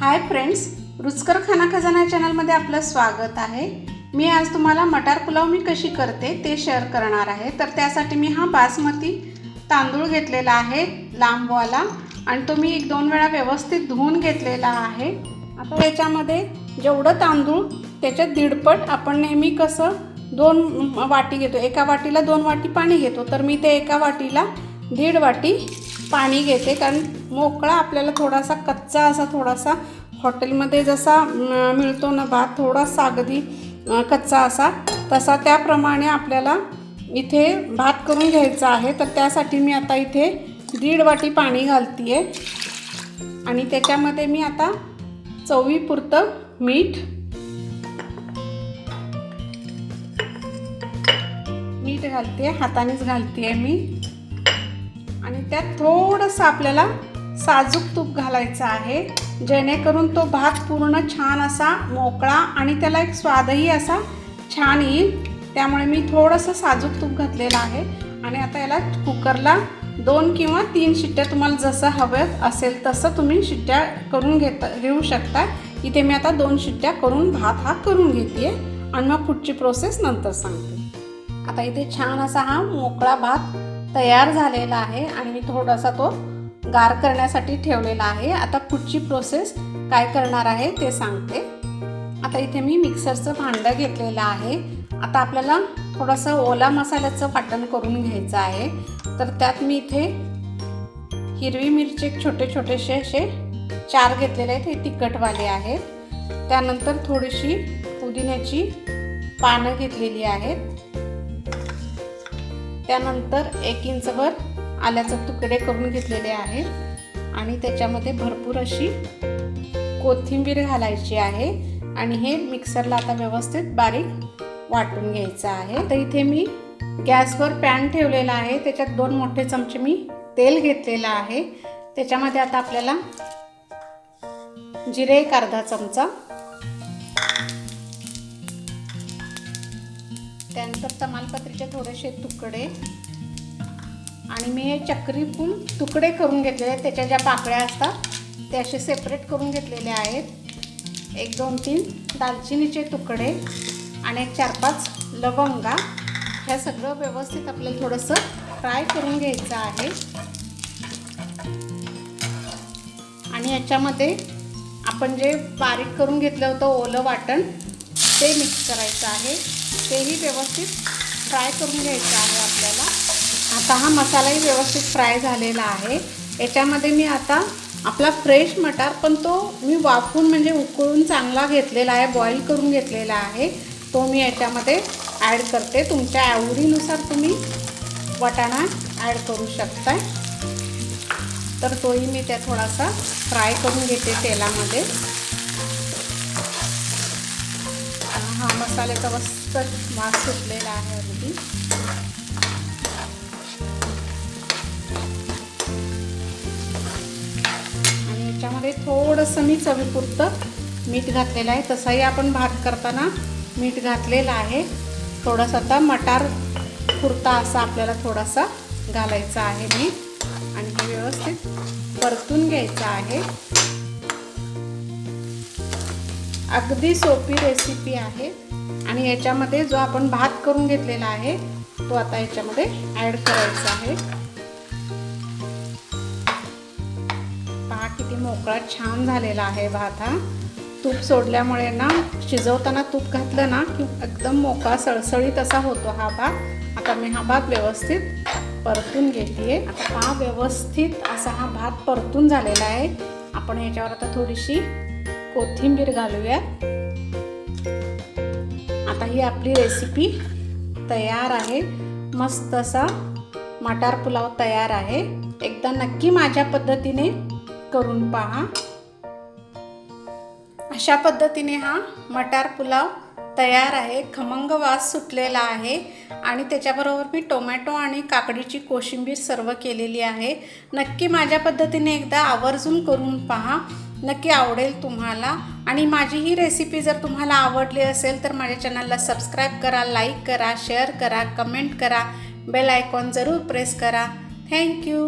Hi friends, रुचकर खाना खजाना चॅनलमध्ये आपलं स्वागत आहे। मी आज तुम्हाला मटार पुलाव मी कशी करते ते शेअर करणार आहे। तर त्यासाठी मी हा बासमती तांदूळ घेतलेला आहे लांबवाला, आणि तो मी 1-2 वेळा व्यवस्थित धुवून घेतलेला आहे। आता याच्यामध्ये जेवढं तांदूळ त्याच्यात दीडपट आपण नेहमी कसं 2 वाटी घेतो, एका वाटीला 2 वाटी पाणी घेतो, तर मी ते एका वाटीला 1.5 वाटी पाणी घेते। कारण मोकळा आपल्याला थोडासा कच्चा असा थोडासा हॉटेलमध्ये जसा मिळतो ना भात, थोडासा अगदी कच्चा असा तसा त्याप्रमाणे आपल्याला इथे भात करून घ्यायचा आहे। तर त्यासाठी मी आता इथे 1.5 वाटी पाणी घालते आहे, आणि त्याच्यामध्ये मी आता चवीपुरतं मीठ घालते, हातानेच घालते आहे मी। आणि त्यात थोडंसं आपल्याला साजूक तूप घालायचं आहे, जेणेकरून तो भात पूर्ण छान असा मोकळा आणि त्याला एक स्वादही असा छान येईल। त्यामुळे मी थोडंसं साजूक तूप घातलेलं आहे। आणि आता याला कुकरला 2 किंवा 3 शिट्ट्या तुम्हाला जसं हवं असेल तसं तुम्ही शिट्ट्या करून घेऊ शकता। इथे मी आता 2 शिट्ट्या करून भात हा करून घेते आणि मग पुढची प्रोसेस नंतर सांगते। आता इथे छान असा हा मोकळा भात तयार झालेला आहे आणि मी थोडासा तो गार करण्यासाठी ठेवलेला आहे। आता पुढची प्रोसेस काय करणार आहे ते सांगते। आता इथे मी मिक्सरचं भांडं घेतलेलं आहे। आता आपल्याला थोडंसं ओला मसाल्याचं वाटण करून घ्यायचं आहे। तर त्यात मी इथे हिरवी मिरची छोटे छोटेसे असे 4 घेतलेले आहेत, हे तिखटवाले आहेत। त्यानंतर थोडीशी पुदिन्याची पानं घेतलेली आहेत। त्यानंतर 1 इंचभर आल्याचे तुकडे करून घेतलेले आहेत, आणि त्याच्यामध्ये भरपूर अशी कोथिंबीर घालायची आहे, आणि हे मिक्सरला आता व्यवस्थित बारीक वाटून घ्यायचं आहे। तर इथे मी गॅसवर पॅन ठेवलेला आहे, त्याच्यात 2 मोठे चमचे मी तेल घेतलेलं आहे। त्याच्यामध्ये आता आपल्याला जिरे 1 अर्धा चमचा, त्यानंतर तमालपत्रीचे थोडेसे तुकडे, आणि मी हे चक्री फूल तुकडे करून घेतलेले आहेत, त्याच्या ज्या पाकळ्या असतात ते असे सेपरेट करून घेतलेले आहेत। 1, 2, 3 दालचिनीचे तुकडे, आणि 4-5 लवंगा। हे सगळं व्यवस्थित आपल्याला थोडंसं फ्राय करून घ्यायचं आहे। आणि याच्यामध्ये आपण जे बारीक करून घेतलं होतं ओलं वाटण ते मिक्स करायचं आहे, तेही व्यवस्थित फ्राय करून घ्यायचं आहे आपल्याला। आता हा मसालाही व्यवस्थित फ्राय झालेला आहे। याच्यामध्ये मी आता आपला फ्रेश मटार, पण तो मी वाफून म्हणजे उकळून चांगला घेतलेला आहे, बॉईल करून घेतलेला आहे, तो मी याच्यामध्ये ॲड करते। तुमच्या आवडीनुसार तुम्ही वाटाणा ॲड करू शकता। तर तोही मी त्या थोडासा फ्राय करून घेते तेलामध्ये। हा मसाल्याचा मस्त वास सुटलेला आहे अगदी। आणि याच्यामध्ये थोडंसं मी चवीपुरतं मीठ घातलेलं आहे, तसंही आपण भात करताना मीठ घातलेलं आहे। थोडंसं आता मटार पुरता असा आपल्याला थोडासा घालायचा आहे मीठ, आणि हे व्यवस्थित परतून घ्यायचं आहे। अगदी सोपी रेसिपी आहे, आणि याच्यामध्ये जो आपण भात करून घेतलेला आहे तो आता याच्यामध्ये ॲड करायचा आहे। पहा किती मोकळा छान झालेला आहे भात हा। तूप सोडल्यामुळे ना, शिजवताना तूप घातलं ना की एकदम मोकळा सळसळीत असा होतो हा भात। आता मी हा भात व्यवस्थित परतून घेते। आता पहा व्यवस्थित असा हा भात परतून झालेला आहे। आपण याच्यावर आता थोडीशी कोथिंबीर घालूया। आता ही आपली रेसिपी तयार आहे। मस्त असा मटार पुलाव तयार आहे। एकदा नक्की माझ्या पद्धतीने करून पहा। अशा पद्धतीने हा मटार पुलाव तयार आहे। खमंग वास सुटलेला आहे, आणि त्याच्याबरोबर मी टोमॅटो आणि काकडीची कोशिंबीर सर्व केलेली आहे। नक्की माझ्या पद्धतीने एकदा आवर्जून करून पहा, नक्की आवडेल तुम्हाला। आणि माझी ही रेसिपी जर तुम्हाला आवडली असेल तर माझ्या चॅनलला सबस्क्राईब करा, लाईक करा, शेअर करा, कमेंट करा, बेल आयकॉन जरूर प्रेस करा। थँक्यू।